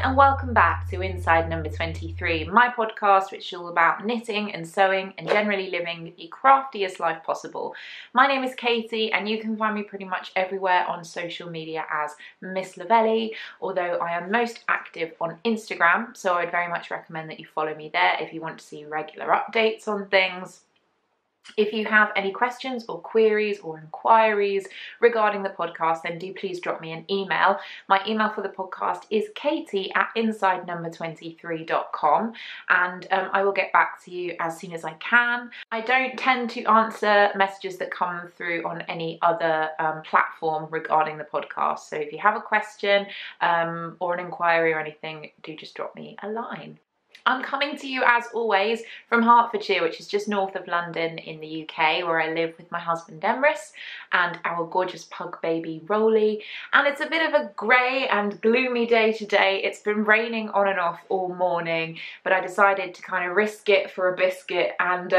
And welcome back to Inside Number 23, my podcast which is all about knitting and sewing and generally living the craftiest life possible. My name is Katie and you can find me pretty much everywhere on social media as Miss Lavelli, although I am most active on Instagram, so I'd very much recommend that you follow me there if you want to see regular updates on things. If you have any questions or queries or inquiries regarding the podcast, then do please drop me an email. My email for the podcast is katie@insidenumber23.com, and I will get back to you as soon as I can. I don't tend to answer messages that come through on any other platform regarding the podcast, so if you have a question or an inquiry or anything, do just drop me a line. I'm coming to you as always from Hertfordshire, which is just north of London in the UK, where I live with my husband Emrys and our gorgeous pug baby Rolly. And it's a bit of a grey and gloomy day today. It's been raining on and off all morning, but I decided to kind of risk it for a biscuit and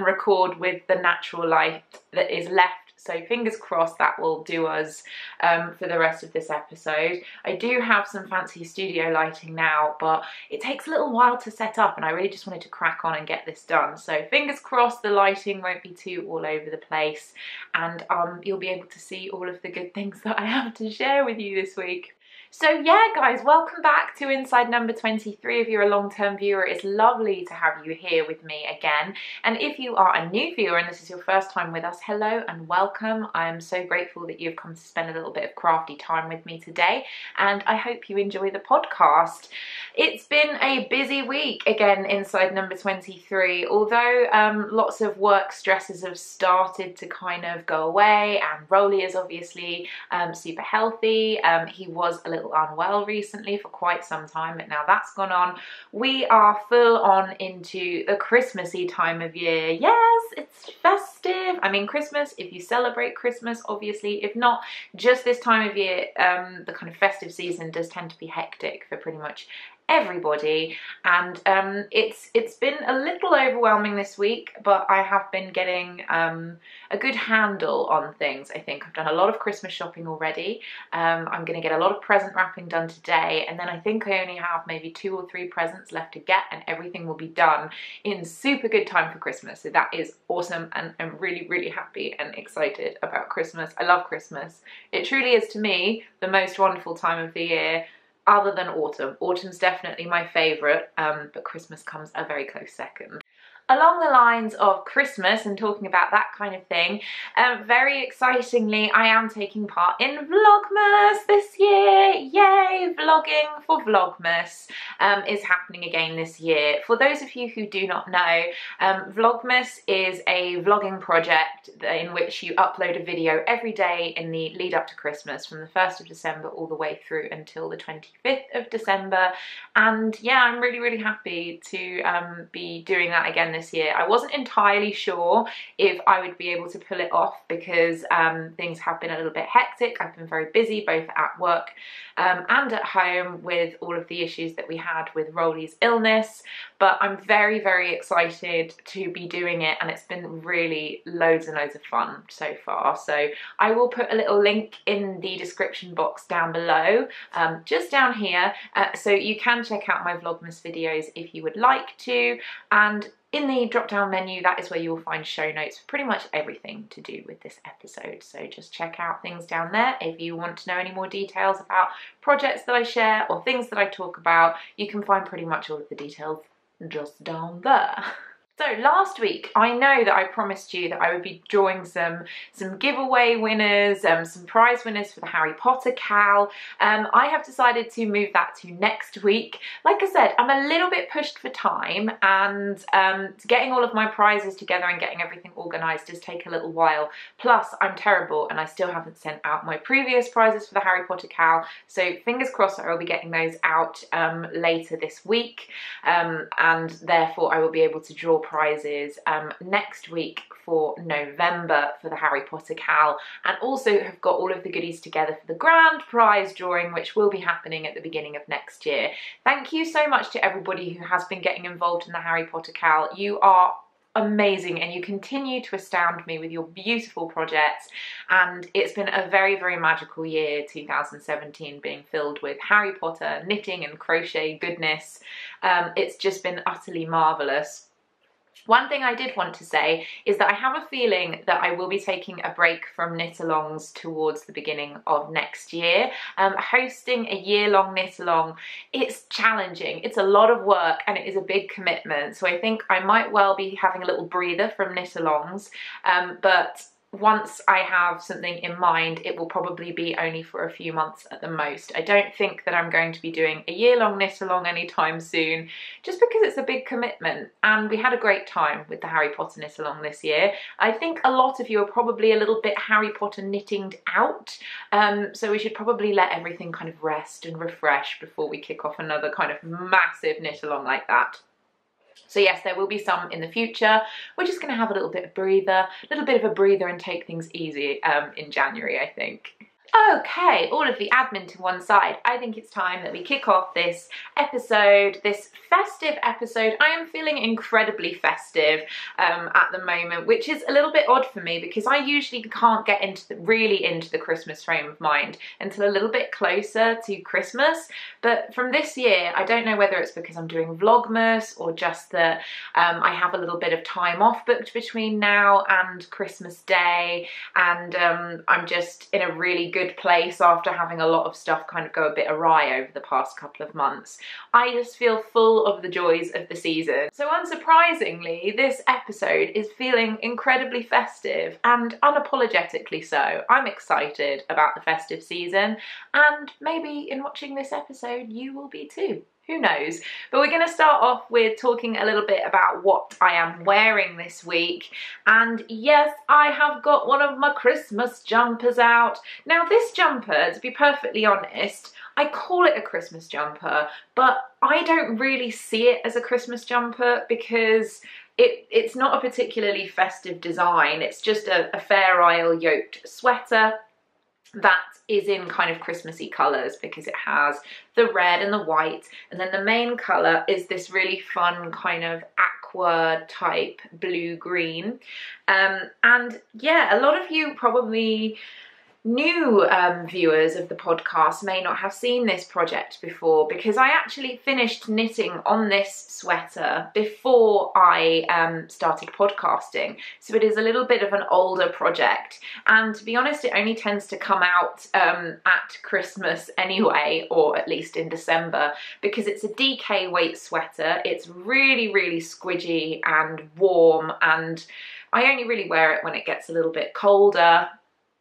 record with the natural light that is left. So fingers crossed that will do us for the rest of this episode. I do have some fancy studio lighting now, but it takes a little while to set up and I really just wanted to crack on and get this done. So fingers crossed the lighting won't be too all over the place and you'll be able to see all of the good things that I have to share with you this week. So yeah guys, welcome back to Inside Number 23. If you're a long-term viewer, it's lovely to have you here with me again. And if you are a new viewer and this is your first time with us, hello and welcome. I am so grateful that you've come to spend a little bit of crafty time with me today, and I hope you enjoy the podcast. It's been a busy week again inside Number 23, although lots of work stresses have started to kind of go away, and Rolly is obviously super healthy. He was a little unwell recently for quite some time, but now that's gone on. We are full on into the Christmassy time of year. Yes, it's festive. I mean, Christmas, if you celebrate Christmas, obviously. If not, just this time of year, the kind of festive season does tend to be hectic for pretty much everybody, and it's been a little overwhelming this week, but I have been getting a good handle on things. I think I've done a lot of Christmas shopping already. I'm going to get a lot of present wrapping done today, and then I think I only have maybe 2 or 3 presents left to get, and everything will be done in super good time for Christmas. So that is awesome, and I'm really happy and excited about Christmas. I love Christmas. It truly is, to me, the most wonderful time of the year, other than autumn. Autumn's definitely my favourite, but Christmas comes a very close second. Along the lines of Christmas and talking about that kind of thing, very excitingly, I am taking part in Vlogmas this year. Yay! Vlogging for Vlogmas is happening again this year. For those of you who do not know, Vlogmas is a vlogging project in which you upload a video every day in the lead up to Christmas, from the 1st of December all the way through until the 25th of December. And yeah, I'm really happy to be doing that again this year. I wasn't entirely sure if I would be able to pull it off because things have been a little bit hectic. I've been very busy both at work and at home with all of the issues that we had with Rolly's illness, but I'm very excited to be doing it, and it's been really loads and loads of fun so far. So I will put a little link in the description box down below, just down here, so you can check out my Vlogmas videos if you would like to, and in the drop-down menu, that is where you will find show notes for pretty much everything to do with this episode. So just check out things down there. If you want to know any more details about projects that I share or things that I talk about, you can find pretty much all of the details just down there. So last week, I know that I promised you that I would be drawing some giveaway winners, some prize winners for the Harry Potter Cal. I have decided to move that to next week. Like I said, I'm a little bit pushed for time, and getting all of my prizes together and getting everything organised does take a little while. Plus, I'm terrible and I still haven't sent out my previous prizes for the Harry Potter Cal. So fingers crossed that I will be getting those out later this week, and therefore I will be able to draw prizes next week for November for the Harry Potter Cal, and also have got all of the goodies together for the grand prize drawing, which will be happening at the beginning of next year. Thank you so much to everybody who has been getting involved in the Harry Potter Cal. You are amazing and you continue to astound me with your beautiful projects, and it's been a very, very magical year, 2017, being filled with Harry Potter knitting and crochet goodness. It's just been utterly marvellous. One thing I did want to say is that I have a feeling that I will be taking a break from knit-alongs towards the beginning of next year. Hosting a year-long knit-along, it's challenging, it's a lot of work, and it is a big commitment. So I think I might well be having a little breather from knit-alongs, but once I have something in mind, it will probably be only for a few months at the most. I don't think that I'm going to be doing a year-long knit-along anytime soon, just because it's a big commitment, and we had a great time with the Harry Potter knit-along this year. I think a lot of you are probably a little bit Harry Potter knittinged out, so we should probably let everything kind of rest and refresh before we kick off another kind of massive knit-along like that. So yes, there will be some in the future. We're just going to have a little bit of a breather and take things easy in January, I think. Okay, all of the admin to one side. I think it's time that we kick off this episode, this festive episode. I am feeling incredibly festive at the moment, which is a little bit odd for me because I usually can't get really into the Christmas frame of mind until a little bit closer to Christmas. But from this year, I don't know whether it's because I'm doing Vlogmas or just that I have a little bit of time off booked between now and Christmas Day, and I'm just in a really good place after having a lot of stuff kind of go a bit awry over the past couple of months. I just feel full of the joys of the season. So unsurprisingly, this episode is feeling incredibly festive, and unapologetically so. I'm excited about the festive season, and maybe in watching this episode you will be too. Who knows? But we're going to start off with talking a little bit about what I am wearing this week. And yes, I have got one of my Christmas jumpers out. Now this jumper, to be perfectly honest, I call it a Christmas jumper, but I don't really see it as a Christmas jumper because it's not a particularly festive design. It's just a Fair Isle yoked sweater that is in kind of Christmassy colours because it has the red and the white, and then the main colour is this really fun kind of aqua type blue-green. And yeah, a lot of you probably new viewers of the podcast may not have seen this project before, because I actually finished knitting on this sweater before I started podcasting, so it is a little bit of an older project, and to be honest it only tends to come out at Christmas anyway, or at least in December, because it's a DK weight sweater. It's really, really squidgy and warm, and I only really wear it when it gets a little bit colder.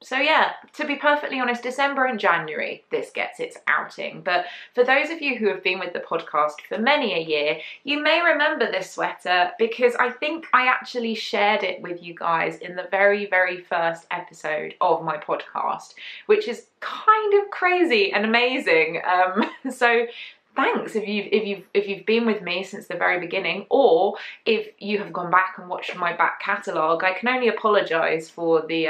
So yeah, to be perfectly honest, December and January, this gets its outing. But for those of you who have been with the podcast for many a year, you may remember this sweater because I think I actually shared it with you guys in the very, very first episode of my podcast, which is kind of crazy and amazing. So thanks if you've been with me since the very beginning, or if you have gone back and watched my back catalogue. I can only apologise for the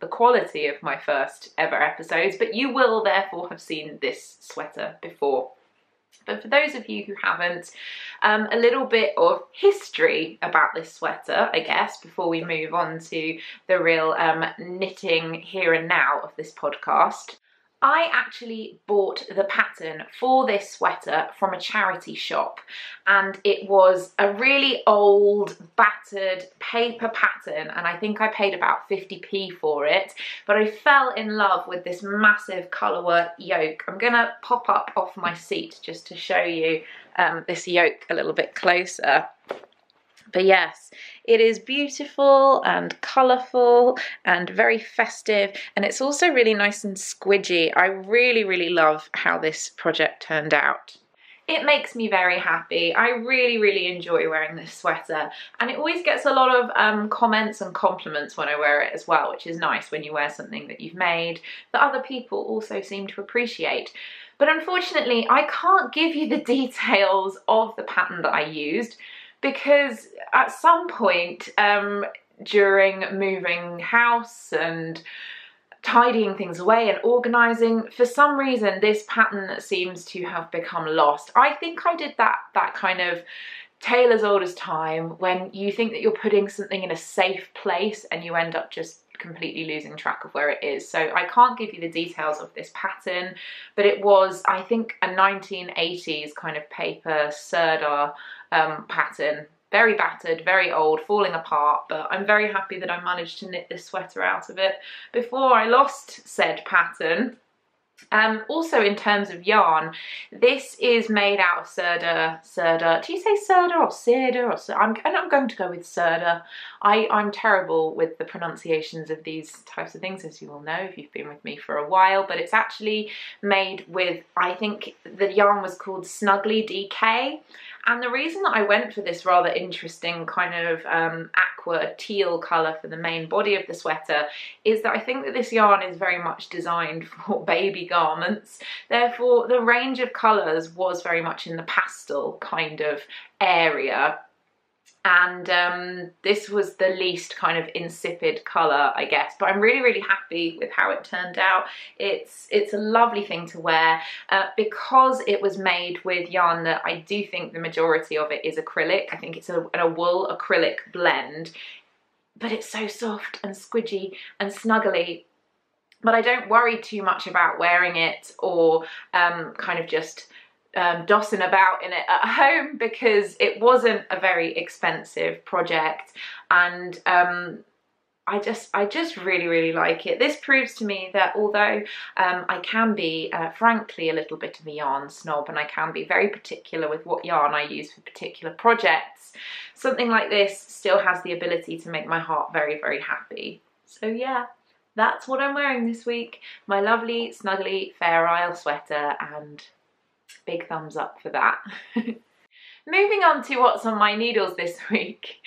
quality of my first ever episodes, but you will therefore have seen this sweater before. But for those of you who haven't, a little bit of history about this sweater, I guess, before we move on to the real knitting here and now of this podcast. I actually bought the pattern for this sweater from a charity shop, and it was a really old battered paper pattern, and I think I paid about 50p for it, but I fell in love with this massive colourwork yoke. I'm gonna pop up off my seat just to show you this yoke a little bit closer. But yes, it is beautiful and colourful and very festive, and it's also really nice and squidgy. I really, really love how this project turned out. It makes me very happy. I really, really enjoy wearing this sweater, and it always gets a lot of comments and compliments when I wear it as well, which is nice when you wear something that you've made that other people also seem to appreciate. But unfortunately, I can't give you the details of the pattern that I used, because at some point during moving house and tidying things away and organising, for some reason this pattern seems to have become lost. I think I did that kind of tale as old as time, when you think that you're putting something in a safe place and you end up just completely losing track of where it is. So I can't give you the details of this pattern, but it was, I think, a 1980s kind of paper serger pattern. Very battered, very old, falling apart, but I'm very happy that I managed to knit this sweater out of it before I lost said pattern. Also, in terms of yarn, this is made out of serder. Do you say serder or serder or I'm going to go with serder. I'm terrible with the pronunciations of these types of things, as you all know if you've been with me for a while, but it's actually made with, I think the yarn was called Snuggly DK. And the reason that I went for this rather interesting kind of aqua teal colour for the main body of the sweater is that I think that this yarn is very much designed for baby garments. Therefore, the range of colours was very much in the pastel kind of area. And this was the least kind of insipid colour, I guess, but I'm really happy with how it turned out. It's a lovely thing to wear because it was made with yarn that I do think the majority of it is acrylic. I think it's a wool acrylic blend, but it's so soft and squidgy and snuggly. But I don't worry too much about wearing it or kind of just dossing about in it at home, because it wasn't a very expensive project, and I just really like it. This proves to me that although I can be frankly a little bit of a yarn snob, and I can be very particular with what yarn I use for particular projects, something like this still has the ability to make my heart very happy. So yeah, that's what I'm wearing this week. My lovely snuggly Fair Isle sweater, and big thumbs up for that. Moving on to what's on my needles this week.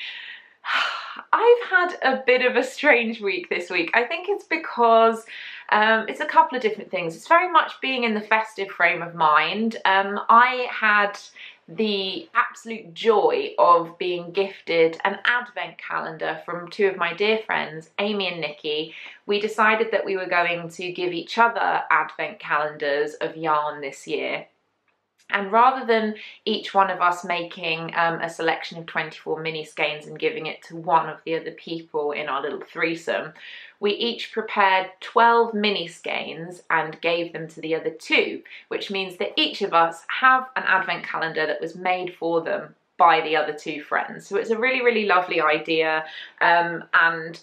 I've had a bit of a strange week this week. I think it's because it's a couple of different things. It's very much being in the festive frame of mind. I had the absolute joy of being gifted an advent calendar from two of my dear friends, Amy and Nikki. We decided that we were going to give each other advent calendars of yarn this year. And rather than each one of us making a selection of 24 mini skeins and giving it to one of the other people in our little threesome, we each prepared 12 mini skeins and gave them to the other two, which means that each of us have an advent calendar that was made for them by the other two friends. So it's a really lovely idea, and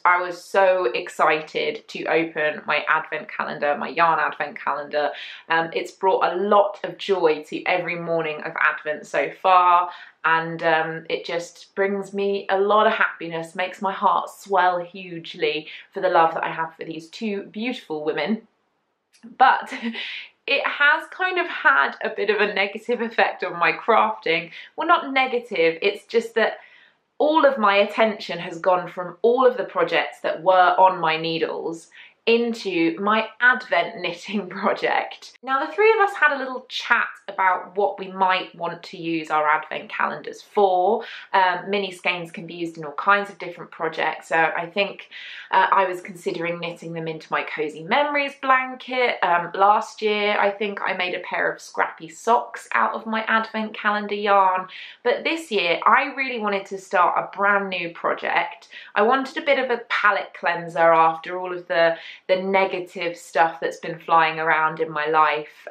I was so excited to open my advent calendar, my yarn advent calendar. It's brought a lot of joy to every morning of Advent so far, and it just brings me a lot of happiness, makes my heart swell hugely for the love that I have for these two beautiful women. But it has kind of had a bit of a negative effect on my crafting. Well, not negative, it's just that all of my attention has gone from all of the projects that were on my needles into my Advent knitting project. Now, the three of us had a little chat about what we might want to use our Advent calendars for. Mini skeins can be used in all kinds of different projects. So I think I was considering knitting them into my Cozy Memories blanket. Last year, I think I made a pair of scrappy socks out of my Advent calendar yarn. But this year, I really wanted to start a brand new project. I wanted a bit of a palette cleanser after all of the negative stuff that's been flying around in my life,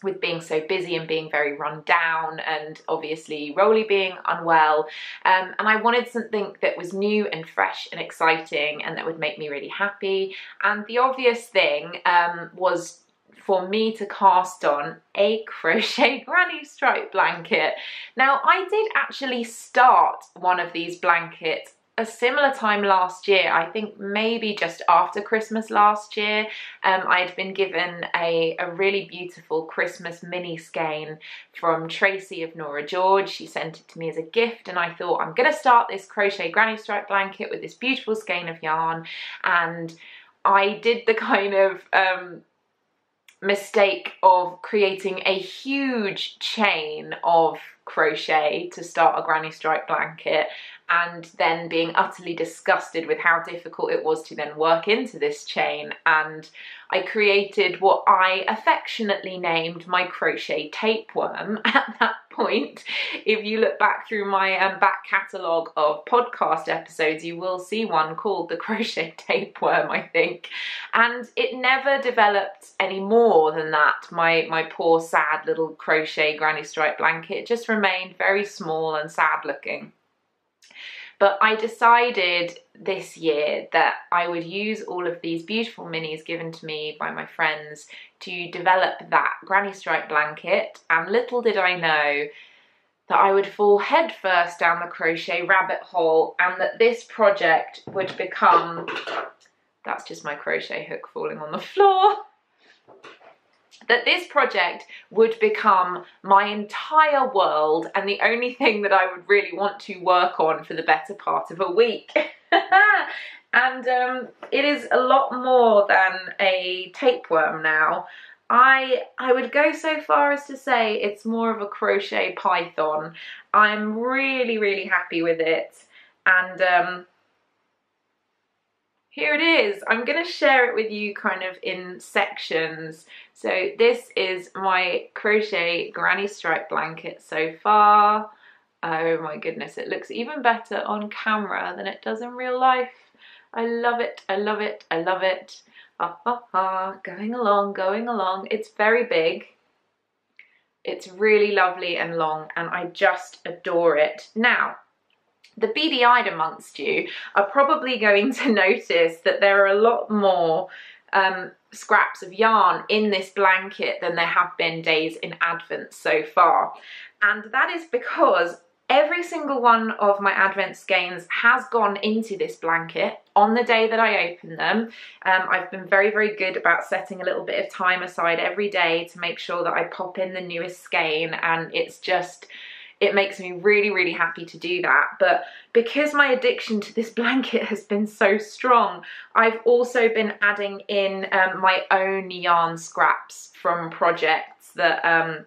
with being so busy and being very run down, and obviously Rolly being unwell, and I wanted something that was new and fresh and exciting and that would make me really happy. And the obvious thing was for me to cast on a crochet granny stripe blanket. Now, I did actually start one of these blankets a similar time last year. I think maybe just after Christmas last year. I'd been given a really beautiful Christmas mini skein from Tracy of Nora George. She sent it to me as a gift, and I thought, I'm gonna start this crochet granny stripe blanket with this beautiful skein of yarn. And I did the kind of mistake of creating a huge chain of crochet to start a granny stripe blanket, and then being utterly disgusted with how difficult it was to then work into this chain. And I created what I affectionately named my crochet tapeworm at that point. If you look back through my back catalogue of podcast episodes, you will see one called the crochet tapeworm, I think. And it never developed any more than that, my poor sad little crochet granny stripe blanket. It just remained very small and sad looking. But I decided this year that I would use all of these beautiful minis given to me by my friends to develop that granny stripe blanket, and little did I know that I would fall headfirst down the crochet rabbit hole, and that this project would become, that's just my crochet hook falling on the floor, that this project would become my entire world and the only thing that I would really want to work on for the better part of a week. And it is a lot more than a tapeworm now. I would go so far as to say it's more of a crochet python. I'm really happy with it, and here it is. I'm going to share it with you kind of in sections. So this is my crochet granny stripe blanket so far. Oh my goodness, it looks even better on camera than it does in real life. I love it, I love it, I love it. Going along. It's very big. It's really lovely and long, and I just adore it. Now, the beady-eyed amongst you are probably going to notice that there are a lot more scraps of yarn in this blanket than there have been days in Advent so far. And that is because every single one of my Advent skeins has gone into this blanket on the day that I open them. I've been very good about setting a little bit of time aside every day to make sure that I pop in the newest skein, and it makes me really happy to do that. But because my addiction to this blanket has been so strong, I've also been adding in my own yarn scraps from projects that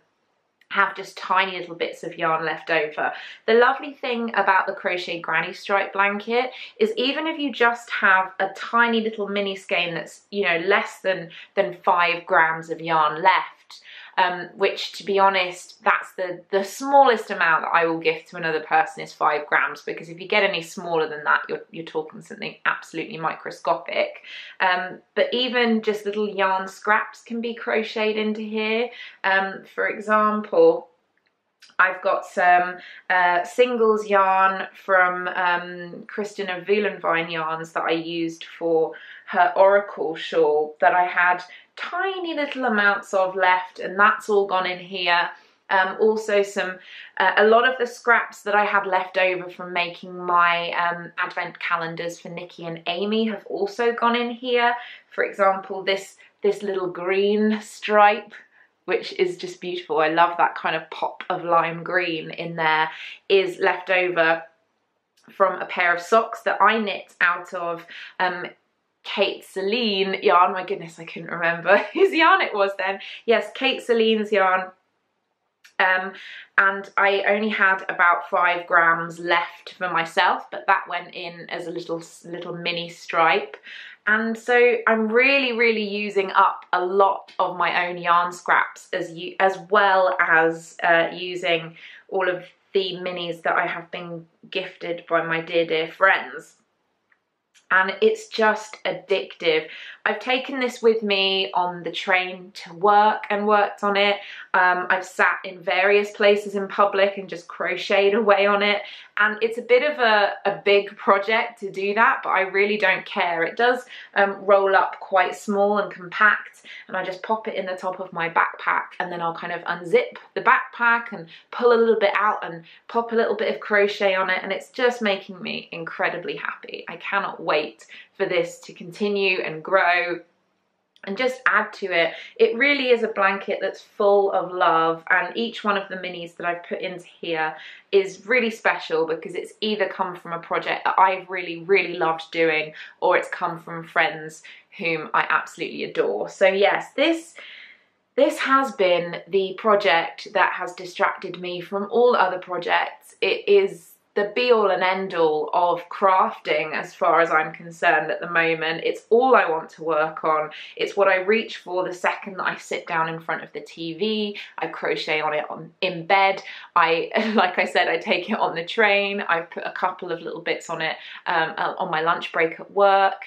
have just tiny little bits of yarn left over. The lovely thing about the crochet granny stripe blanket is even if you just have a tiny little mini skein that's, you know, less than 5 grams of yarn left, which, to be honest, that's the smallest amount that I will give to another person is 5 grams, because if you get any smaller than that, you're talking something absolutely microscopic. But even just little yarn scraps can be crocheted into here. For example, I've got some singles yarn from Kristen of Vuelenvine Yarns that I used for her Oracle shawl that I had tiny little amounts of left, and that's all gone in here. Also a lot of the scraps that I had left over from making my advent calendars for Nikki and Amy have also gone in here. For example, this little green stripe, which is just beautiful. I love that kind of pop of lime green in there, is left over from a pair of socks that I knit out of Kate Celine yarn. My goodness, I couldn't remember whose yarn it was then. Yes, Kate Celine's yarn. And I only had about 5 grams left for myself, but that went in as a little mini stripe. And so I'm really using up a lot of my own yarn scraps as well as using all of the minis that I have been gifted by my dear friends. And it's just addictive. I've taken this with me on the train to work and worked on it. I've sat in various places in public and just crocheted away on it. And it's a bit of a big project to do that, but I really don't care. It does roll up quite small and compact, and I just pop it in the top of my backpack, and then I'll kind of unzip the backpack and pull a little bit out and pop a little bit of crochet on it, and it's just making me incredibly happy. I cannot wait for this to continue and grow and just add to it. It really is a blanket that's full of love, and each one of the minis that I've put into here is really special because it's either come from a project that I've really loved doing, or it's come from friends whom I absolutely adore. So yes, this This has been the project that has distracted me from all other projects. It is the be-all and end-all of crafting as far as I'm concerned at the moment. It's all I want to work on. It's what I reach for the second that I sit down in front of the TV. I crochet on it in bed. Like I said, I take it on the train. I've put a couple of little bits on it on my lunch break at work.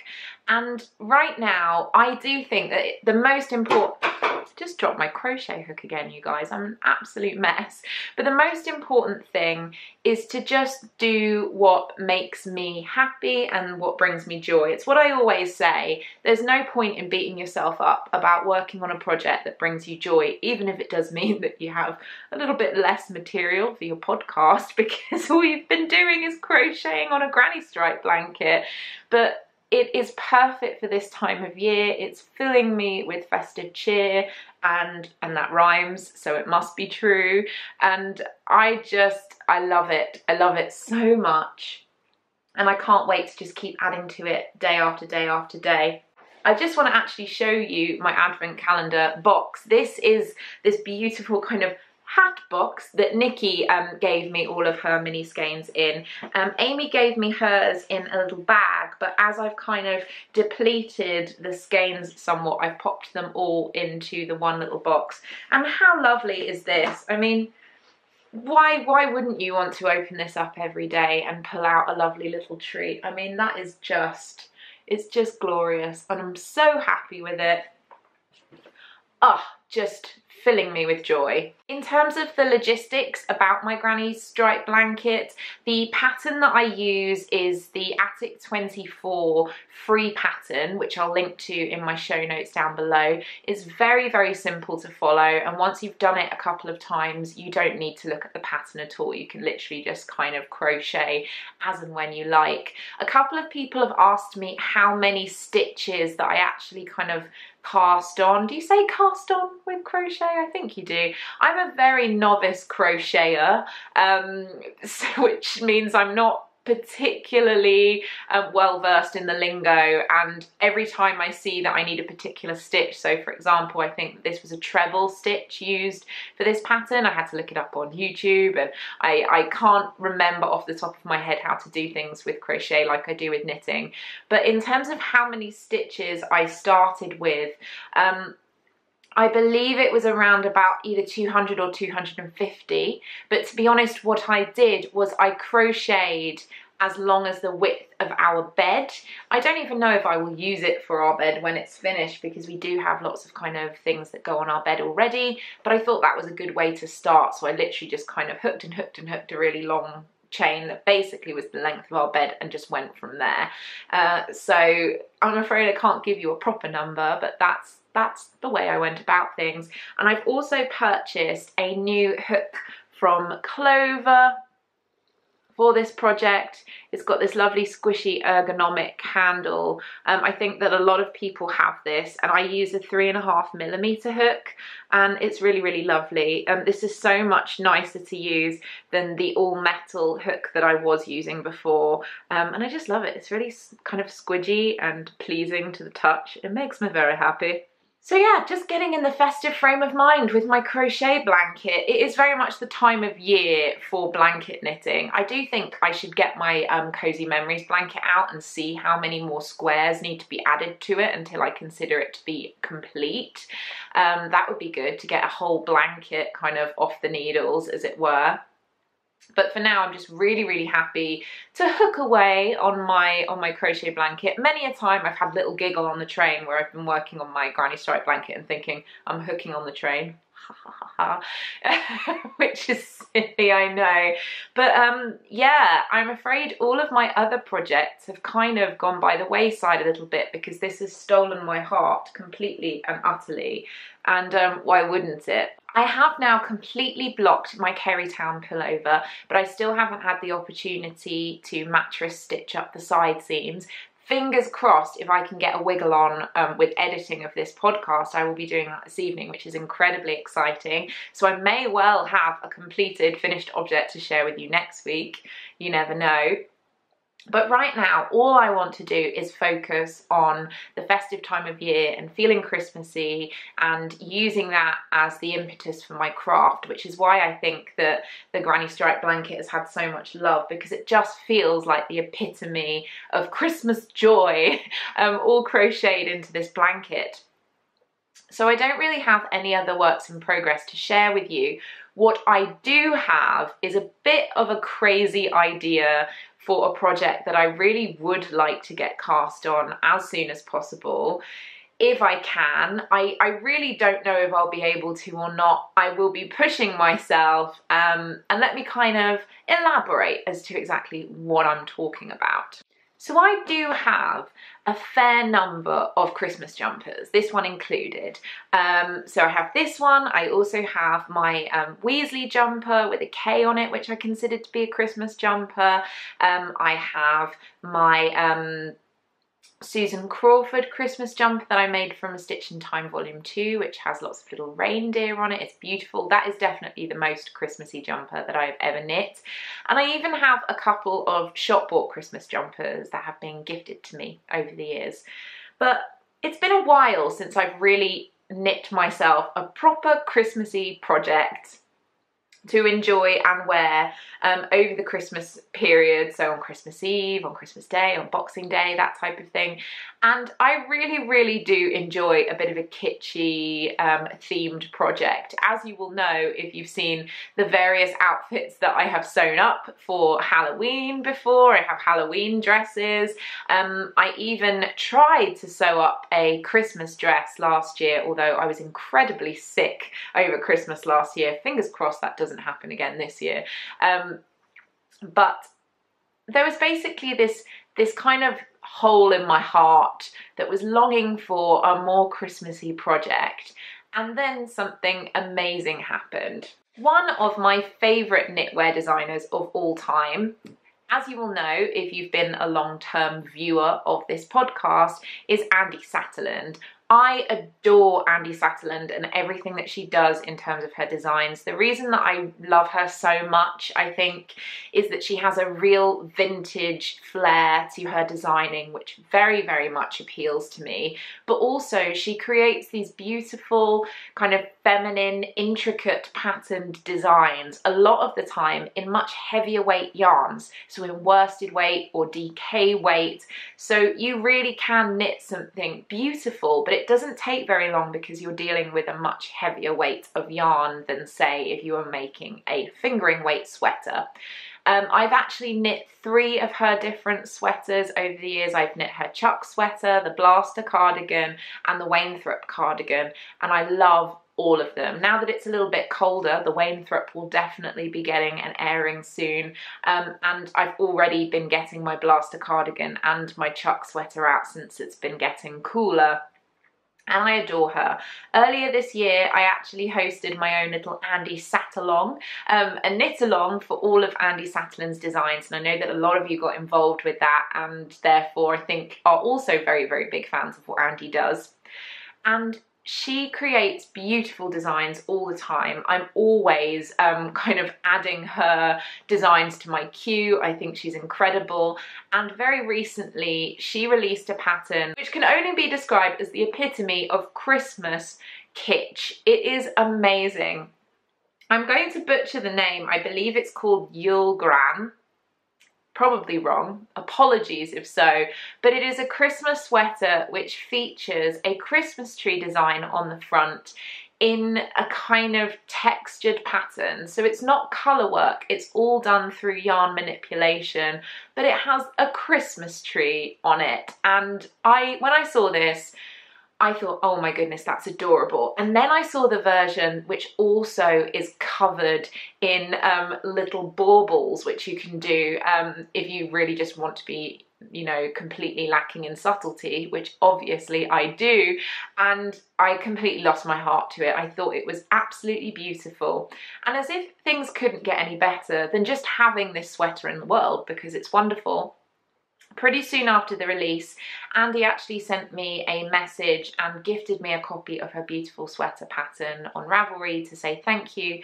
And right now, I do think that the most important... Just dropped my crochet hook again, you guys. I'm an absolute mess. But the most important thing is to just do what makes me happy and what brings me joy. It's what I always say. There's no point in beating yourself up about working on a project that brings you joy, even if it does mean that you have a little bit less material for your podcast, because all you've been doing is crocheting on a granny stripe blanket. But it is perfect for this time of year. It's filling me with festive cheer, and that rhymes, so it must be true. And I love it. I love it so much. And I can't wait to just keep adding to it day after day after day. I just want to actually show you my advent calendar box. This is this beautiful kind of hat box that Nikki gave me all of her mini skeins in. Amy gave me hers in a little bag, but as I've kind of depleted the skeins somewhat, I've popped them all into the one little box. And how lovely is this? I mean, why wouldn't you want to open this up every day and pull out a lovely little treat? I mean, that is just, it's just glorious, and I'm so happy with it. Just filling me with joy. In terms of the logistics about my granny stripe blanket, the pattern that I use is the Attic 24 free pattern, which I'll link to in my show notes down below. It's very, very simple to follow, and once you've done it a couple of times, you don't need to look at the pattern at all. You can literally just kind of crochet as and when you like. A couple of people have asked me how many stitches that I actually kind of cast on. Do you say cast on with crochet? I think you do. I'm a very novice crocheter, which means I'm not particularly well versed in the lingo, and every time I see that I need a particular stitch, so for example I think this was a treble stitch used for this pattern, I had to look it up on YouTube, and I can't remember off the top of my head how to do things with crochet like I do with knitting. But in terms of how many stitches I started with, I believe it was around about either 200 or 250, but to be honest, what I did was I crocheted as long as the width of our bed. I don't even know if I will use it for our bed when it's finished, because we do have lots of kind of things that go on our bed already, but I thought that was a good way to start, so I literally just kind of hooked and hooked and hooked a really long chain that basically was the length of our bed and just went from there. So I'm afraid I can't give you a proper number, but that's the way I went about things. And I've also purchased a new hook from Clover for this project. It's got this lovely squishy ergonomic handle. I think that a lot of people have this, and I use a 3.5mm hook, and it's really, really lovely. This is so much nicer to use than the all metal hook that I was using before, and I just love it. It's really kind of squidgy and pleasing to the touch. It makes me very happy. So yeah, just getting in the festive frame of mind with my crochet blanket. It is very much the time of year for blanket knitting. I do think I should get my Cozy Memories blanket out and see how many more squares need to be added to it until I consider it to be complete. That would be good to get a whole blanket kind of off the needles, as it were. But for now, I'm just really, really happy to hook away on my crochet blanket. Many a time I've had a little giggle on the train where I've been working on my granny stripe blanket and thinking, I'm hooking on the train. Which is silly, I know. But yeah, I'm afraid all of my other projects have kind of gone by the wayside a little bit, because this has stolen my heart completely and utterly. And why wouldn't it? I have now completely blocked my Kerrytown pullover, but I still haven't had the opportunity to mattress stitch up the side seams. Fingers crossed, if I can get a wiggle on with editing of this podcast, I will be doing that this evening, which is incredibly exciting. So I may well have a completed, finished object to share with you next week. You never know. But right now, all I want to do is focus on the festive time of year and feeling Christmassy and using that as the impetus for my craft, which is why I think that the granny stripe blanket has had so much love, because it just feels like the epitome of Christmas joy, all crocheted into this blanket. So I don't really have any other works in progress to share with you. What I do have is a bit of a crazy idea for a project that I really would like to get cast on as soon as possible. If I can. I really don't know if I'll be able to or not. I will be pushing myself, and let me kind of elaborate as to exactly what I'm talking about. So I do have a fair number of Christmas jumpers, this one included. So I have this one. I also have my Weasley jumper with a K on it, which I consider to be a Christmas jumper. I have my Susan Crawford Christmas jumper that I made from A Stitch in Time Volume 2, which has lots of little reindeer on it. It's beautiful. That is definitely the most Christmassy jumper that I've ever knit. And I even have a couple of shop bought Christmas jumpers that have been gifted to me over the years. But it's been a while since I've really knit myself a proper Christmassy project to enjoy and wear over the Christmas period, so on Christmas Eve, on Christmas Day, on Boxing Day, that type of thing. And I really, really do enjoy a bit of a kitschy themed project. As you will know if you've seen the various outfits that I have sewn up for Halloween before. I have Halloween dresses. I even tried to sew up a Christmas dress last year, although I was incredibly sick over Christmas last year. Fingers crossed that doesn't happen again this year. But there was basically this kind of hole in my heart that was longing for a more Christmassy project, and then something amazing happened. One of my favourite knitwear designers of all time, as you will know if you've been a long-term viewer of this podcast, is Andi Satterlund. I adore Andi Satterlund and everything that she does in terms of her designs. The reason that I love her so much, I think, is that she has a real vintage flair to her designing, which very, very much appeals to me. But also she creates these beautiful, kind of feminine, intricate patterned designs, a lot of the time in much heavier weight yarns, so in worsted weight or DK weight. So you really can knit something beautiful, but it doesn't take very long because you're dealing with a much heavier weight of yarn than, say, if you were making a fingering weight sweater. I've actually knit 3 of her different sweaters over the years. I've knit her Chuck sweater, the Blaster cardigan, and the Wainthrop cardigan, and I love all of them. Now that it's a little bit colder, the Wainthrop will definitely be getting an airing soon, and I've already been getting my Blaster cardigan and my Chuck sweater out since it's been getting cooler. And I adore her. Earlier this year, I actually hosted my own little Andi Satterlund, a knit along for all of Andi Satterlund's designs. And I know that a lot of you got involved with that and therefore I think are also very, very big fans of what Andi does. And she creates beautiful designs all the time. I'm always kind of adding her designs to my queue. I think she's incredible. And very recently, she released a pattern which can only be described as the epitome of Christmas kitsch. It is amazing. I'm going to butcher the name. I believe it's called Julgran. Probably wrong, apologies if so, but it is a Christmas sweater which features a Christmas tree design on the front in a kind of textured pattern. So it's not colour work, it's all done through yarn manipulation, but it has a Christmas tree on it. And when I saw this, I thought, oh my goodness, that's adorable. And then I saw the version which also is covered in little baubles, which you can do if you really just want to be, you know, completely lacking in subtlety, which obviously I do. And I completely lost my heart to it. I thought it was absolutely beautiful. And as if things couldn't get any better than just having this sweater in the world, because it's wonderful. Pretty soon after the release, Andi actually sent me a message and gifted me a copy of her beautiful sweater pattern on Ravelry to say thank you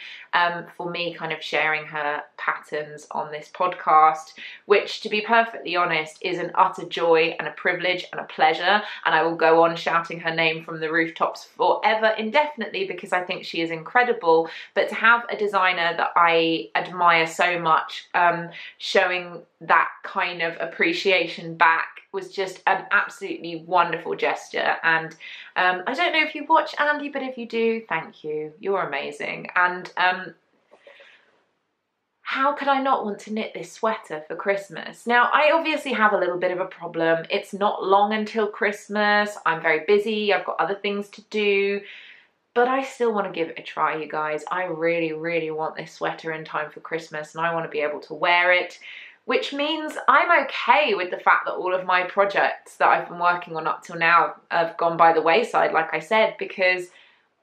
for me kind of sharing her patterns on this podcast, which, to be perfectly honest, is an utter joy and a privilege and a pleasure, and I will go on shouting her name from the rooftops forever indefinitely because I think she is incredible. But to have a designer that I admire so much showing that kind of appreciation back was just an absolutely wonderful gesture. And I don't know if you watch Andi, but if you do, thank you. You're amazing. And how could I not want to knit this sweater for Christmas? Now, I obviously have a little bit of a problem. It's not long until Christmas. I'm very busy. I've got other things to do. But I still want to give it a try, you guys. I really, really want this sweater in time for Christmas, and I want to be able to wear it, which means I'm okay with the fact that all of my projects that I've been working on up till now have gone by the wayside, like I said, because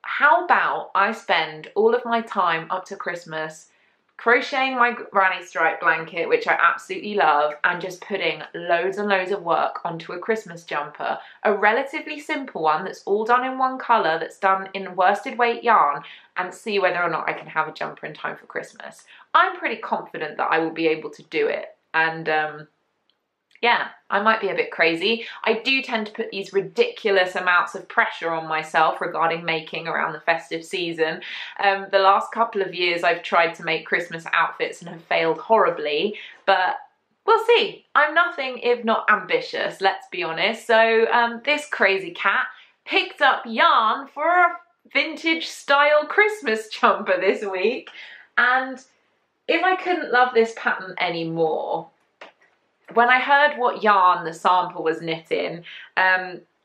how about I spend all of my time up to Christmas crocheting my granny stripe blanket, which I absolutely love, and just putting loads and loads of work onto a Christmas jumper, a relatively simple one that's all done in one colour, that's done in worsted weight yarn, and see whether or not I can have a jumper in time for Christmas. I'm pretty confident that I will be able to do it, and yeah, I might be a bit crazy. I do tend to put these ridiculous amounts of pressure on myself regarding making around the festive season. The last couple of years I've tried to make Christmas outfits and have failed horribly, but we'll see. I'm nothing if not ambitious, let's be honest. So this crazy cat picked up yarn for a vintage style Christmas jumper this week, and if I couldn't love this pattern anymore, when I heard what yarn the sample was knit in,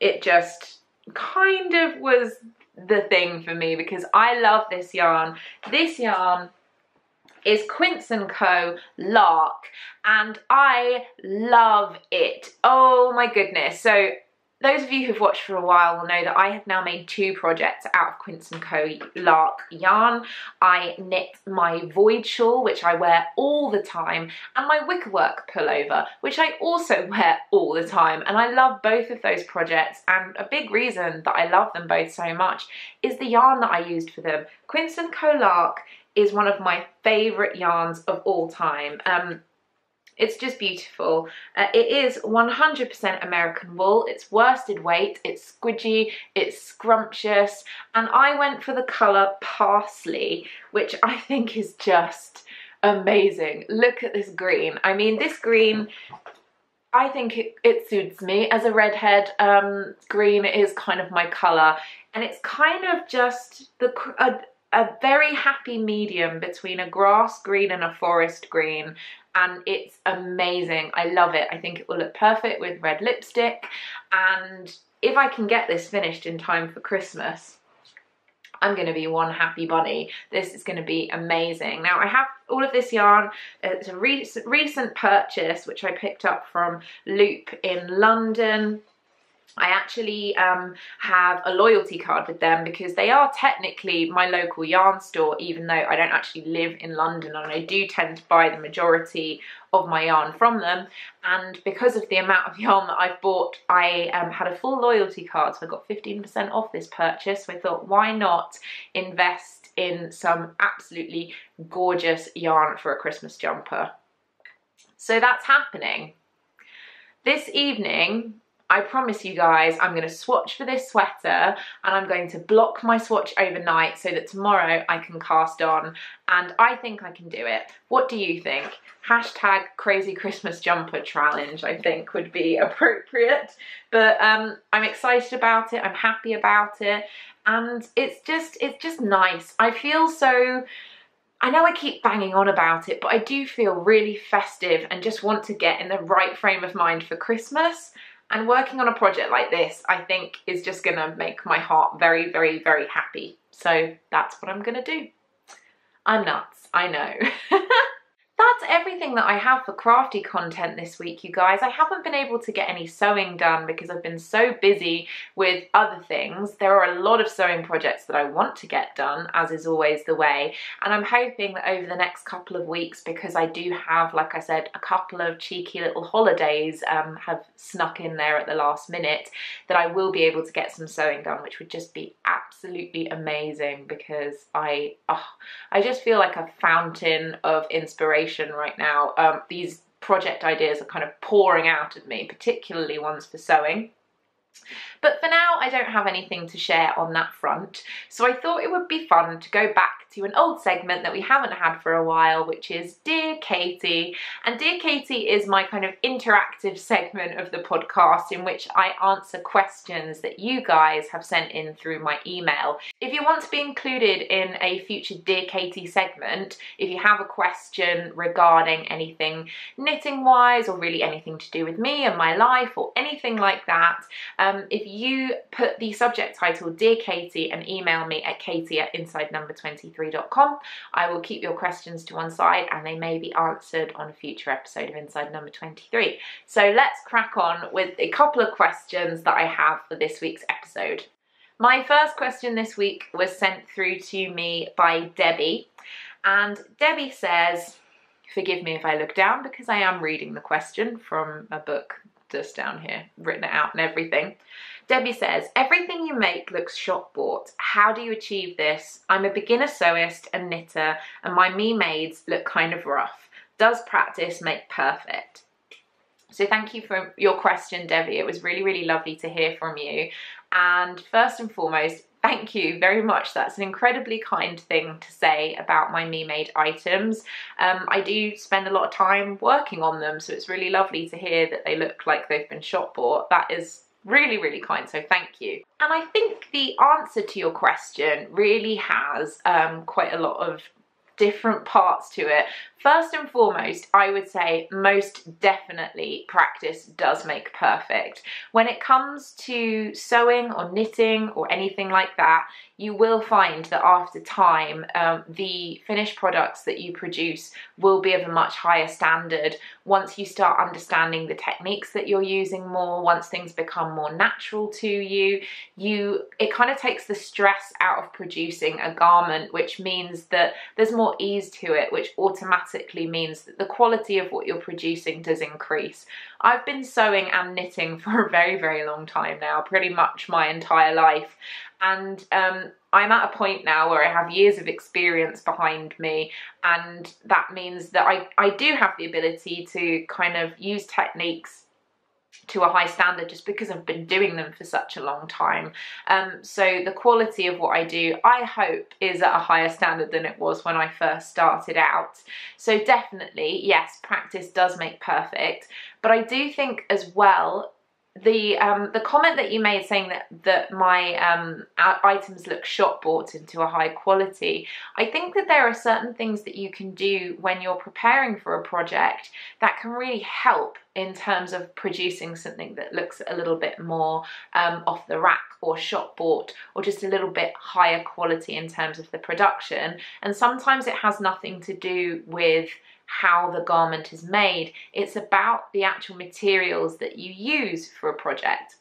it just kind of was the thing for me because I love this yarn. This yarn is Quince and Co Lark, and I love it. Oh my goodness. So those of you who've watched for a while will know that I have now made 2 projects out of Quince and Co Lark yarn. I knit my void shawl, which I wear all the time, and my wickerwork pullover, which I also wear all the time. And I love both of those projects, and a big reason that I love them both so much is the yarn that I used for them. Quince and Co Lark is one of my favourite yarns of all time. It's just beautiful. It is 100% American wool. It's worsted weight, it's squidgy, it's scrumptious, and I went for the colour Parsley, which I think is just amazing. Look at this green. I mean, this green, I think it suits me. As a redhead, green is kind of my colour, and it's kind of just a very happy medium between a grass green and a forest green, and it's amazing. I love it. I think it will look perfect with red lipstick, and if I can get this finished in time for Christmas, I'm going to be one happy bunny. This is going to be amazing. Now, I have all of this yarn. It's a recent purchase, which I picked up from Loop in London. I actually have a loyalty card with them because they are technically my local yarn store, even though I don't actually live in London, and I do tend to buy the majority of my yarn from them. And because of the amount of yarn that I've bought, I had a full loyalty card, so I got 15% off this purchase. So I thought, why not invest in some absolutely gorgeous yarn for a Christmas jumper? So that's happening. This evening, I promise you guys, I'm going to swatch for this sweater, and I'm going to block my swatch overnight so that tomorrow I can cast on, and I think I can do it. What do you think? Hashtag crazy Christmas jumper challenge, I think, would be appropriate. But I'm excited about it, I'm happy about it, and it's just nice. I feel so, I know I keep banging on about it, but I do feel really festive and just want to get in the right frame of mind for Christmas. And working on a project like this, I think, is just going to make my heart very, very, very happy. So that's what I'm going to do. I'm nuts, I know. That's everything that I have for crafty content this week, you guys. I haven't been able to get any sewing done because I've been so busy with other things. There are a lot of sewing projects that I want to get done, as is always the way, and I'm hoping that over the next couple of weeks, because I do have, like I said, a couple of cheeky little holidays have snuck in there at the last minute, that I will be able to get some sewing done, which would just be absolutely amazing, because I just feel like a fountain of inspiration right now. These project ideas are kind of pouring out of me, particularly ones for sewing. But for now, I don't have anything to share on that front, so I thought it would be fun to go back to an old segment that we haven't had for a while, which is Dear Katie. And Dear Katie is my kind of interactive segment of the podcast in which I answer questions that you guys have sent in through my email. If you want to be included in a future Dear Katie segment, if you have a question regarding anything knitting wise, or really anything to do with me and my life, or anything like that, if you put the subject title Dear Katie and email me at katie@insidenumber23.com, I will keep your questions to one side and they may be answered on a future episode of Inside Number 23. So let's crack on with a couple of questions that I have for this week's episode. My first question this week was sent through to me by Debbie, and Debbie says, forgive me if I look down because I am reading the question from a book just down here, written it out and everything. Debbie says, everything you make looks shop bought. How do you achieve this? I'm a beginner sewist and knitter and my me mades look kind of rough. Does practice make perfect? So thank you for your question, Debbie. It was really, really lovely to hear from you. And first and foremost, thank you very much. That's an incredibly kind thing to say about my me-made items. I do spend a lot of time working on them, so it's really lovely to hear that they look like they've been shop bought. That is really, really kind, so thank you. And I think the answer to your question really has quite a lot of different parts to it. First and foremost, I would say most definitely practice does make perfect. When it comes to sewing or knitting or anything like that, you will find that after time, the finished products that you produce will be of a much higher standard once you start understanding the techniques that you're using more, once things become more natural to you. It kind of takes the stress out of producing a garment, which means that there's more ease to it, which automatically means that the quality of what you're producing does increase. I've been sewing and knitting for a very, very long time now, pretty much my entire life. And I'm at a point now where I have years of experience behind me, and that means that I do have the ability to kind of use techniques to a high standard just because I've been doing them for such a long time. So the quality of what I do, I hope, is at a higher standard than it was when I first started out. So definitely, yes, practice does make perfect. But I do think as well, the comment that you made saying that my items look shop bought into a high quality, I think that there are certain things that you can do when you're preparing for a project that can really help in terms of producing something that looks a little bit more off the rack or shop bought, or just a little bit higher quality in terms of the production. And sometimes it has nothing to do with how the garment is made. It's about the actual materials that you use for a project.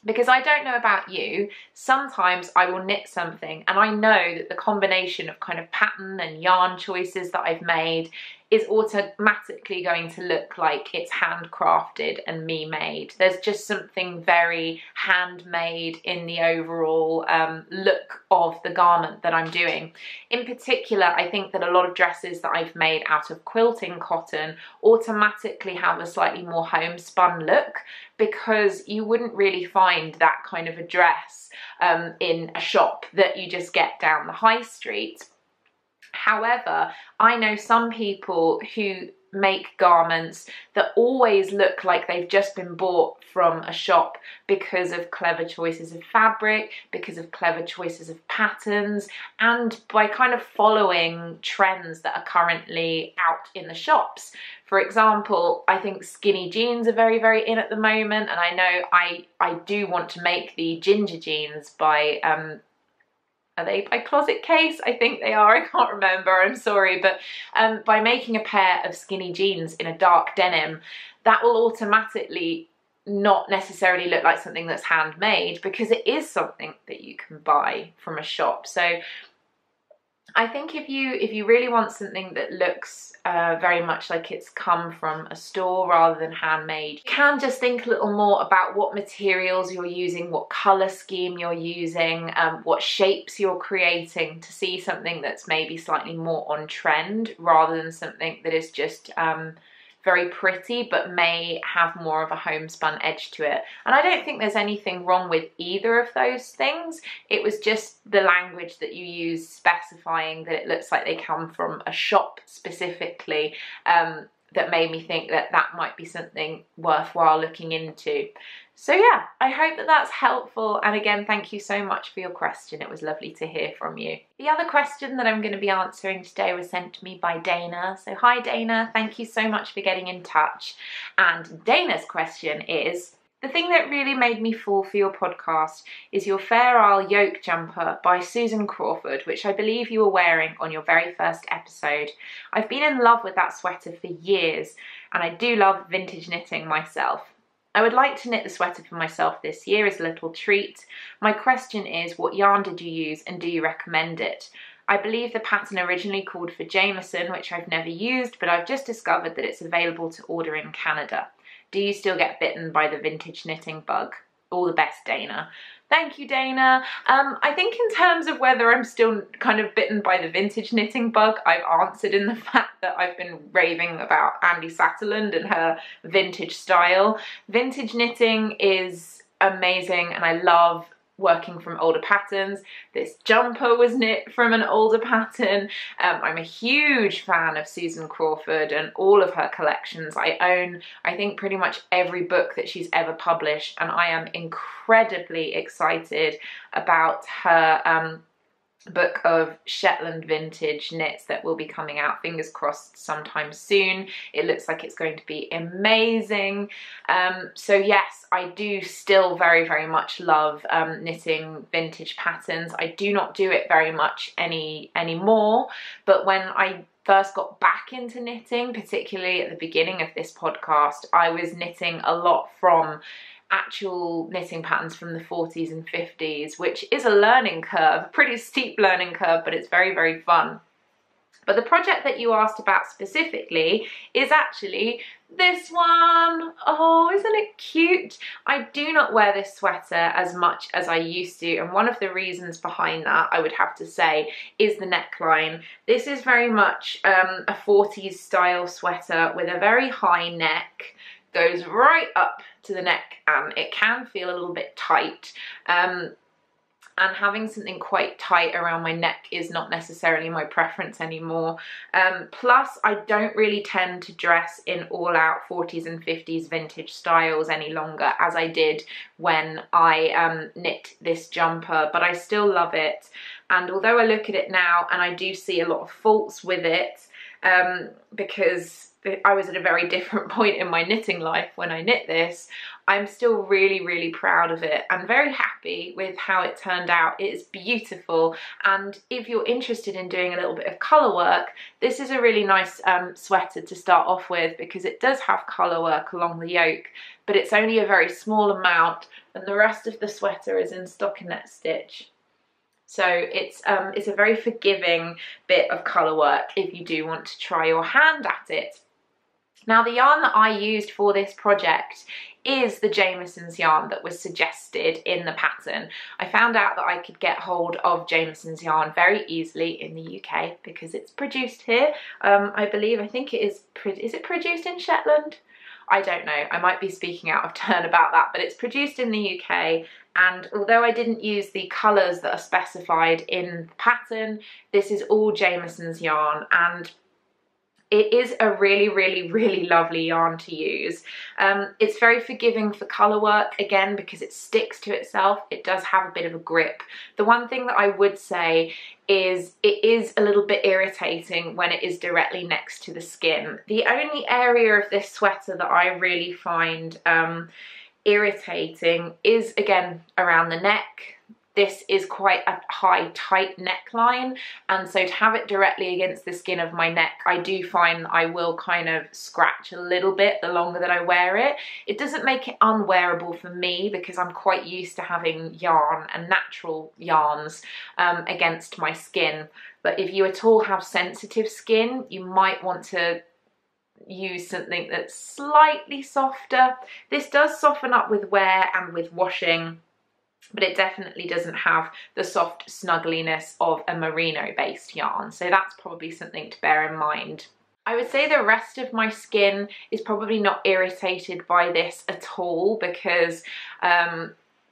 Because I don't know about you, sometimes I will knit something and I know that the combination of kind of pattern and yarn choices that I've made is automatically going to look like it's handcrafted and me made. There's just something very handmade in the overall look of the garment that I'm doing. In particular, I think that a lot of dresses that I've made out of quilting cotton automatically have a slightly more homespun look, because you wouldn't really find that kind of a dress in a shop that you just get down the high street. However, I know some people who make garments that always look like they've just been bought from a shop because of clever choices of fabric, because of clever choices of patterns, and by kind of following trends that are currently out in the shops. For example, I think skinny jeans are very, very in at the moment, and I know I do want to make the ginger jeans by are they by Closet Case? I think they are, I can't remember, I'm sorry, but by making a pair of skinny jeans in a dark denim, that will automatically not necessarily look like something that's handmade, because it is something that you can buy from a shop. So I think if you really want something that looks very much like it's come from a store rather than handmade, you can just think a little more about what materials you're using, what colour scheme you're using, what shapes you're creating, to see something that's maybe slightly more on trend rather than something that is just very pretty but may have more of a homespun edge to it. And I don't think there's anything wrong with either of those things. It was just the language that you use specifying that it looks like they come from a shop specifically that made me think that that might be something worthwhile looking into. So yeah, I hope that that's helpful, and again, thank you so much for your question. It was lovely to hear from you. The other question that I'm going to be answering today was sent to me by Dana. So hi Dana, thank you so much for getting in touch. And Dana's question is, the thing that really made me fall for your podcast is your Fair Isle yoke jumper by Susan Crawford, which I believe you were wearing on your very first episode. I've been in love with that sweater for years, and I do love vintage knitting myself. I would like to knit the sweater for myself this year as a little treat. My question is, what yarn did you use and do you recommend it? I believe the pattern originally called for Jameson, which I've never used, but I've just discovered that it's available to order in Canada. Do you still get bitten by the vintage knitting bug? All the best, Dana. Thank you, Dana. I think in terms of whether I'm still kind of bitten by the vintage knitting bug, I've answered in the fact that I've been raving about Andi Satterlund and her vintage style. Vintage knitting is amazing, and I love working from older patterns. This jumper was knit from an older pattern. I'm a huge fan of Susan Crawford and all of her collections. I own, I think, pretty much every book that she's ever published, and I am incredibly excited about her book of Shetland vintage knits that will be coming out, fingers crossed, sometime soon. It looks like it's going to be amazing. So yes, I do still very, very much love knitting vintage patterns. I do not do it very much anymore, but when I first got back into knitting, particularly at the beginning of this podcast, I was knitting a lot from actual knitting patterns from the 40s and 50s, which is a learning curve, a pretty steep learning curve, but it's very, very fun. But the project that you asked about specifically is actually this one. Oh, isn't it cute? I do not wear this sweater as much as I used to, and one of the reasons behind that, I would have to say, is the neckline. This is very much a 40s style sweater with a very high neck, goes right up to the neck, and it can feel a little bit tight. And having something quite tight around my neck is not necessarily my preference anymore. Plus, I don't really tend to dress in all-out 40s and 50s vintage styles any longer, as I did when I knit this jumper, but I still love it. And although I look at it now and I do see a lot of faults with it, because I was at a very different point in my knitting life when I knit this, I'm still really, really proud of it and very happy with how it turned out. It is beautiful, and if you're interested in doing a little bit of colour work, this is a really nice sweater to start off with, because it does have colour work along the yoke, but it's only a very small amount, and the rest of the sweater is in stockinette stitch. So it's a very forgiving bit of colour work if you do want to try your hand at it. Now, the yarn that I used for this project is the Jameson's yarn that was suggested in the pattern. I found out that I could get hold of Jameson's yarn very easily in the UK because it's produced here. I think it is it produced in Shetland? I don't know, I might be speaking out of turn about that, but it's produced in the UK, and although I didn't use the colours that are specified in the pattern, this is all Jameson's yarn, and it is a really, really, really lovely yarn to use. It's very forgiving for colour work, again, because it sticks to itself. It does have a bit of a grip. The one thing that I would say is it is a little bit irritating when it is directly next to the skin. The only area of this sweater that I really find irritating is, again, around the neck. this is quite a high, tight neckline, and so to have it directly against the skin of my neck, I do find I will kind of scratch a little bit the longer that I wear it. It doesn't make it unwearable for me because I'm quite used to having yarn and natural yarns against my skin. But if you at all have sensitive skin, you might want to use something that's slightly softer. This does soften up with wear and with washing, but it definitely doesn't have the soft snuggliness of a merino based yarn. So that's probably something to bear in mind. I would say the rest of my skin is probably not irritated by this at all because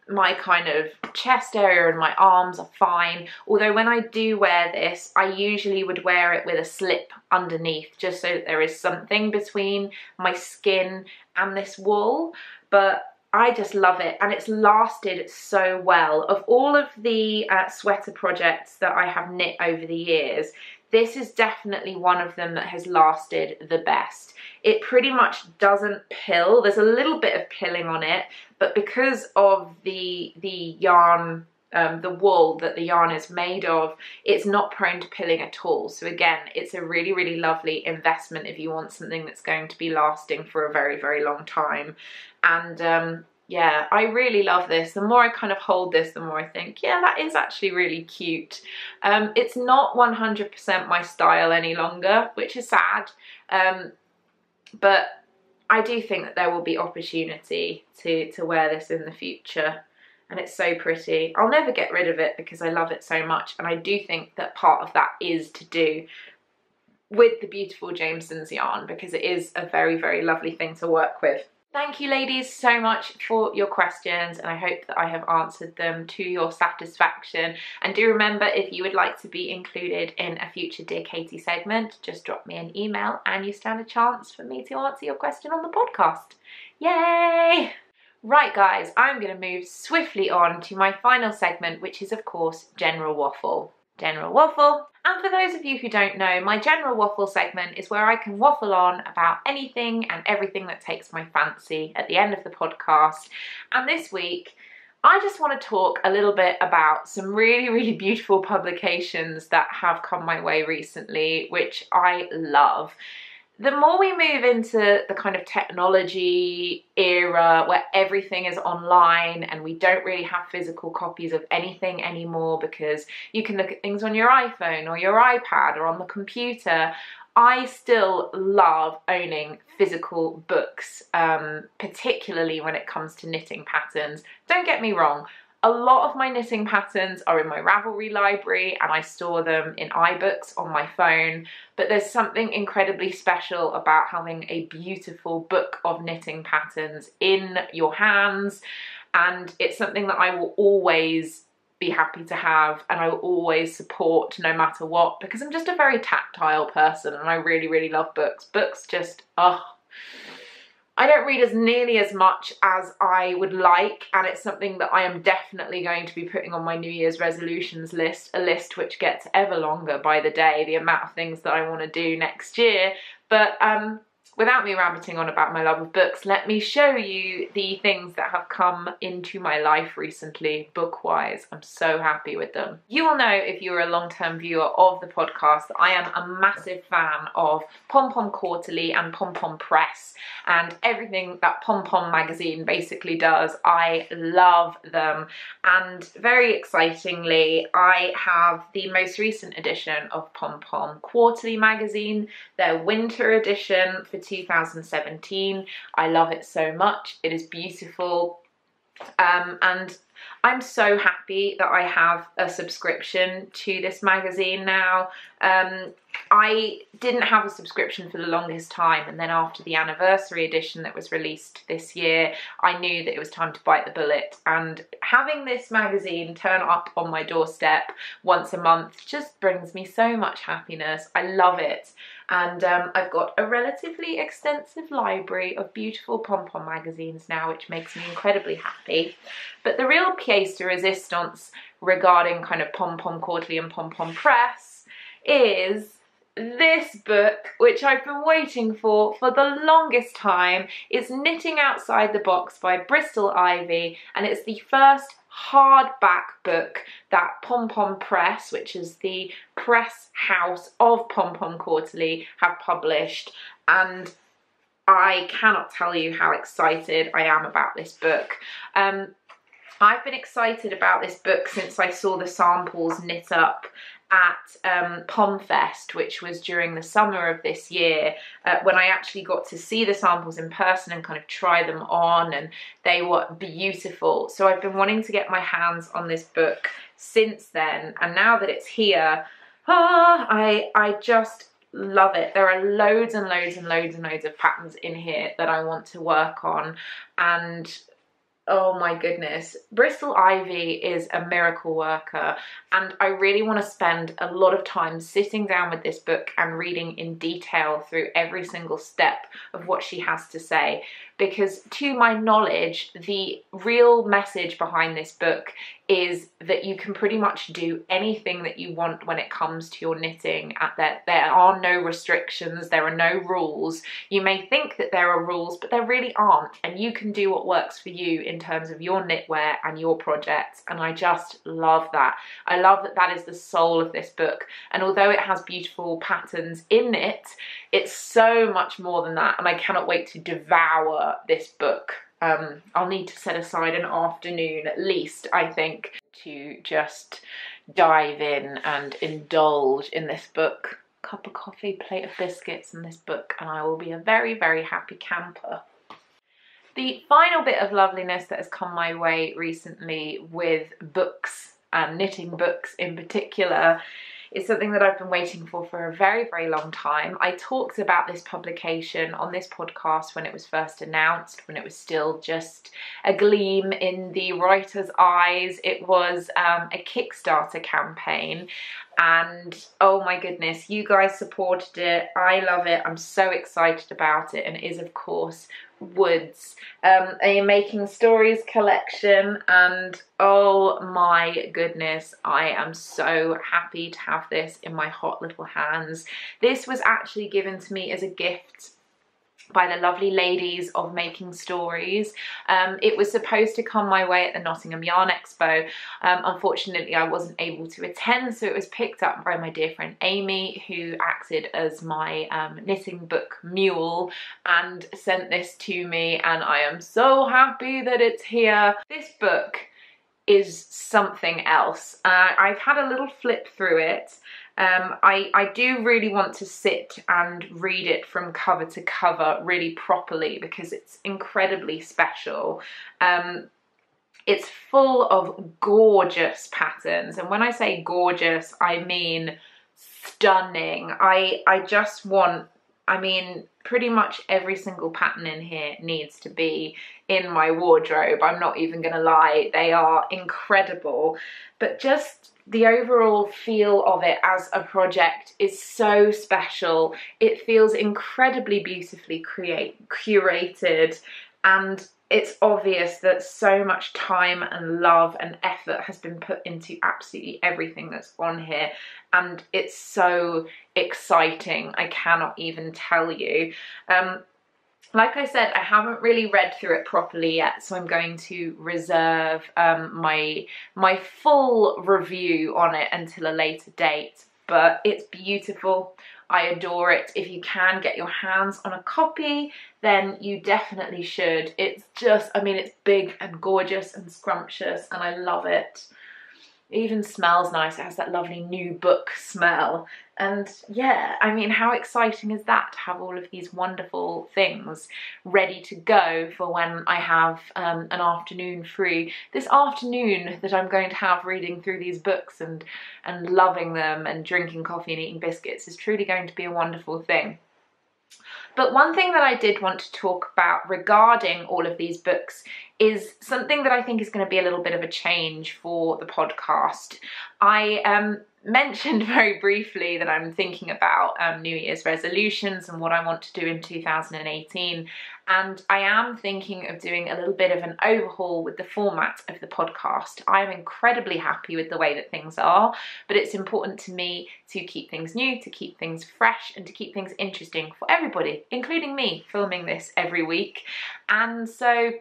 my kind of chest area and my arms are fine. Although when I do wear this, I usually would wear it with a slip underneath just so that there is something between my skin and this wool. But I just love it, and it's lasted so well. Of all of the sweater projects that I have knit over the years, this is definitely one of them that has lasted the best. It pretty much doesn't pill. There's a little bit of pilling on it, but because of the yarn, the wool that the yarn is made of, it's not prone to pilling at all. So again, it's a really, really lovely investment if you want something that's going to be lasting for a very, very long time. And yeah, I really love this. The more I kind of hold this, the more I think, yeah, that is actually really cute. It's not 100% my style any longer, which is sad. But I do think that there will be opportunity to wear this in the future. And it's so pretty. I'll never get rid of it because I love it so much. And I do think that part of that is to do with the beautiful Jameson's yarn, because it is a very, very lovely thing to work with. Thank you ladies so much for your questions, and I hope that I have answered them to your satisfaction. And do remember, if you would like to be included in a future Dear Katie segment, just drop me an email and you stand a chance for me to answer your question on the podcast. Yay! Right guys, I'm going to move swiftly on to my final segment, which is of course General Waffle. General Waffle. And for those of you who don't know, my General Waffle segment is where I can waffle on about anything and everything that takes my fancy at the end of the podcast. And this week, I just want to talk a little bit about some really, really beautiful publications that have come my way recently, which I love. The more we move into the kind of technology era where everything is online and we don't really have physical copies of anything anymore because you can look at things on your iPhone or your iPad or on the computer, I still love owning physical books, particularly when it comes to knitting patterns. Don't get me wrong. A lot of my knitting patterns are in my Ravelry library and I store them in iBooks on my phone, but there's something incredibly special about having a beautiful book of knitting patterns in your hands, and it's something that I will always be happy to have and I will always support no matter what, because I'm just a very tactile person and I really, really love books. Books just, I don't read as nearly as much as I would like, and it's something that I am definitely going to be putting on my New Year's resolutions list, a list which gets ever longer by the day, the amount of things that I want to do next year. But without me rabbiting on about my love of books, let me show you the things that have come into my life recently, book-wise. I'm so happy with them. You will know, if you're a long-term viewer of the podcast, that I am a massive fan of Pom Pom Quarterly and Pom Pom Press, and everything that Pom Pom magazine basically does. I love them, and very excitingly, I have the most recent edition of Pom Pom Quarterly magazine, their winter edition for 2017. I love it so much. It is beautiful, and I'm so happy that I have a subscription to this magazine now. I didn't have a subscription for the longest time, and then after the anniversary edition that was released this year, I knew that it was time to bite the bullet, and having this magazine turn up on my doorstep once a month just brings me so much happiness. I love it. And I've got a relatively extensive library of beautiful Pom Pom magazines now, which makes me incredibly happy. But the real pièce de résistance regarding kind of Pom Pom Quarterly and Pom Pom Press is this book, which I've been waiting for the longest time. It's Knitting Outside the Box by Bristol Ivy, and it's the first hardback book that Pom Pom Press, which is the press house of Pom Pom Quarterly, have published, and I cannot tell you how excited I am about this book. I've been excited about this book since I saw the samples knit up at PomFest, which was during the summer of this year, when I actually got to see the samples in person and kind of try them on, and they were beautiful. So I've been wanting to get my hands on this book since then, and now that it's here, I just love it. There are loads and loads and loads and loads of patterns in here that I want to work on, and oh my goodness, Bristol Ivy is a miracle worker, and I really want to spend a lot of time sitting down with this book and reading in detail through every single step of what she has to say, because to my knowledge, the real message behind this book is that you can pretty much do anything that you want when it comes to your knitting. There are no restrictions, there are no rules. You may think that there are rules, but there really aren't, and you can do what works for you in terms of your knitwear and your projects, and I just love that. I love that that is the soul of this book, and although it has beautiful patterns in it, it's so much more than that, and I cannot wait to devour this book. I'll need to set aside an afternoon at least, I think, to just dive in and indulge in this book. Cup of coffee, plate of biscuits and this book, and I will be a very, very happy camper. The final bit of loveliness that has come my way recently with books, and knitting books in particular, is something that I've been waiting for a very, very long time. I talked about this publication on this podcast when it was first announced, when it was still just a gleam in the writer's eyes. It was a Kickstarter campaign, and oh my goodness, you guys supported it. I love it. I'm so excited about it, and it is, of course, Woods, a Making Stories collection, and oh my goodness, I am so happy to have this in my hot little hands. This was actually given to me as a gift by the lovely ladies of Making Stories. It was supposed to come my way at the Nottingham Yarn Expo. Unfortunately, I wasn't able to attend, so it was picked up by my dear friend Amy, who acted as my knitting book mule and sent this to me, and I am so happy that it's here. This book is something else. I've had a little flip through it. I do really want to sit and read it from cover to cover really properly, because it's incredibly special. It's full of gorgeous patterns, and when I say gorgeous, I mean stunning. I just want, I mean, pretty much every single pattern in here needs to be in my wardrobe. I'm not even gonna lie, they are incredible, but just the overall feel of it as a project is so special. It feels incredibly beautifully curated, and it's obvious that so much time and love and effort has been put into absolutely everything that's on here, and it's so exciting. I cannot even tell you. Like I said, I haven't really read through it properly yet, so I'm going to reserve my full review on it until a later date, but it's beautiful. I adore it. If you can get your hands on a copy, then you definitely should. It's just, I mean, it's big and gorgeous and scrumptious, and I love it. It even smells nice. It has that lovely new book smell. And yeah, I mean, how exciting is that to have all of these wonderful things ready to go for when I have an afternoon free. This afternoon that I'm going to have reading through these books and loving them and drinking coffee and eating biscuits is truly going to be a wonderful thing. But one thing that I did want to talk about regarding all of these books is something that I think is going to be a little bit of a change for the podcast. I mentioned very briefly that I'm thinking about New Year's resolutions and what I want to do in 2018, and I am thinking of doing a little bit of an overhaul with the format of the podcast. I'm incredibly happy with the way that things are, but it's important to me to keep things new, to keep things fresh, and to keep things interesting for everybody, including me filming this every week. And so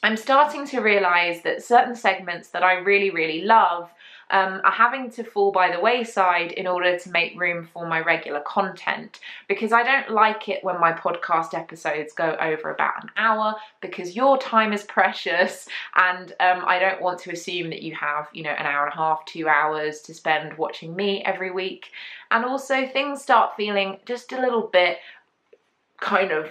I'm starting to realise that certain segments that I really, really love are having to fall by the wayside in order to make room for my regular content, because I don't like it when my podcast episodes go over about an hour, because your time is precious, and I don't want to assume that you have, you know, an hour and a half, 2 hours to spend watching me every week. And also things start feeling just a little bit kind of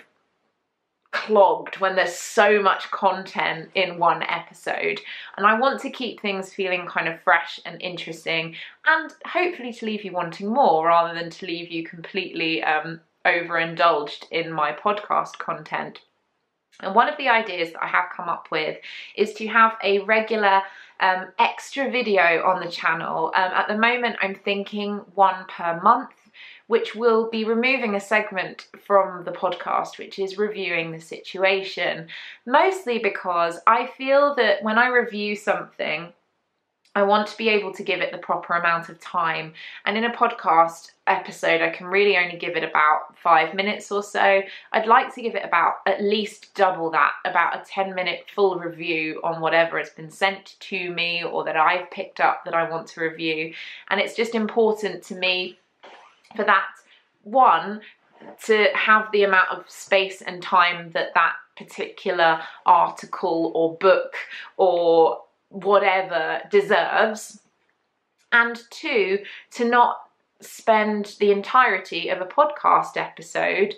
clogged when there's so much content in one episode, and I want to keep things feeling kind of fresh and interesting, and hopefully to leave you wanting more rather than to leave you completely overindulged in my podcast content. And one of the ideas that I have come up with is to have a regular extra video on the channel. At the moment I'm thinking one per month, which will be removing a segment from the podcast, which is reviewing the situation. Mostly because I feel that when I review something, I want to be able to give it the proper amount of time. And in a podcast episode, I can really only give it about 5 minutes or so. I'd like to give it about at least double that, about a 10-minute full review on whatever has been sent to me or that I've picked up that I want to review. And it's just important to me for that, one, to have the amount of space and time that that particular article or book or whatever deserves, and two, to not spend the entirety of a podcast episode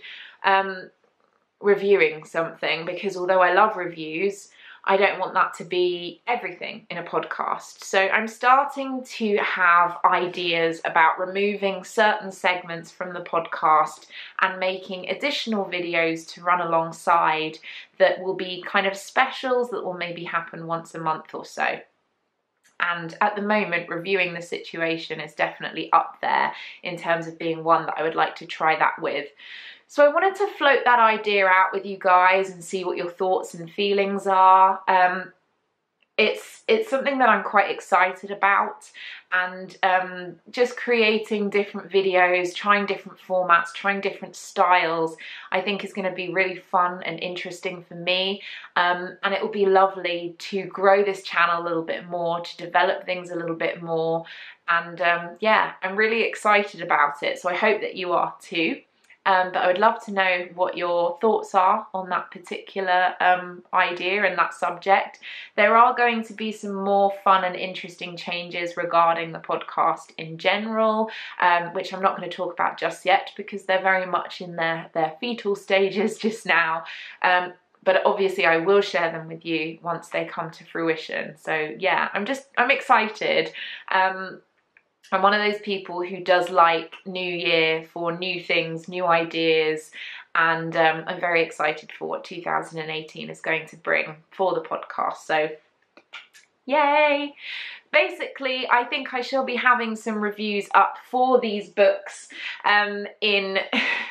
reviewing something, because although I love reviews, I don't want that to be everything in a podcast. So I'm starting to have ideas about removing certain segments from the podcast and making additional videos to run alongside that will be kind of specials that will maybe happen once a month or so. And at the moment, reviewing the situation is definitely up there in terms of being one that I would like to try that with. So I wanted to float that idea out with you guys and see what your thoughts and feelings are. It's something that I'm quite excited about, and just creating different videos, trying different formats, trying different styles, I think is going to be really fun and interesting for me, and it will be lovely to grow this channel a little bit more, to develop things a little bit more, and yeah, I'm really excited about it, so I hope that you are too. But I would love to know what your thoughts are on that particular idea and that subject. There are going to be some more fun and interesting changes regarding the podcast in general, which I'm not going to talk about just yet because they're very much in their fetal stages just now. But obviously I will share them with you once they come to fruition. So yeah, I'm excited. I'm one of those people who does like New Year for new things, new ideas, and I'm very excited for what 2018 is going to bring for the podcast. So, yay! Basically, I think I shall be having some reviews up for these books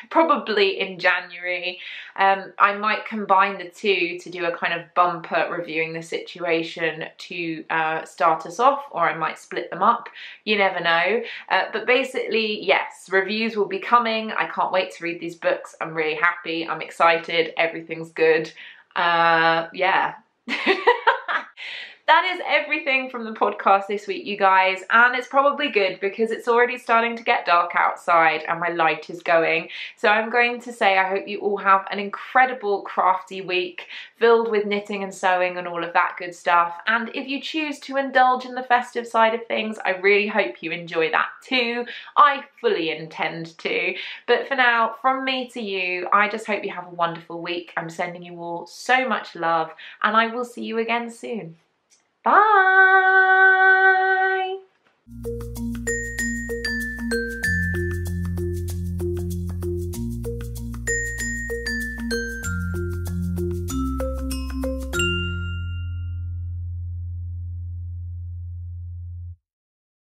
probably in January. I might combine the two to do a kind of bumper reviewing the situation to start us off, or I might split them up. You never know. But basically, yes, reviews will be coming. I can't wait to read these books. I'm really happy. I'm excited. Everything's good. Yeah. That is everything from the podcast this week, you guys, and it's probably good because it's already starting to get dark outside and my light is going. So I'm going to say I hope you all have an incredible crafty week filled with knitting and sewing and all of that good stuff. And if you choose to indulge in the festive side of things, I really hope you enjoy that too. I fully intend to. But for now, from me to you, I just hope you have a wonderful week. I'm sending you all so much love, and I will see you again soon. Bye!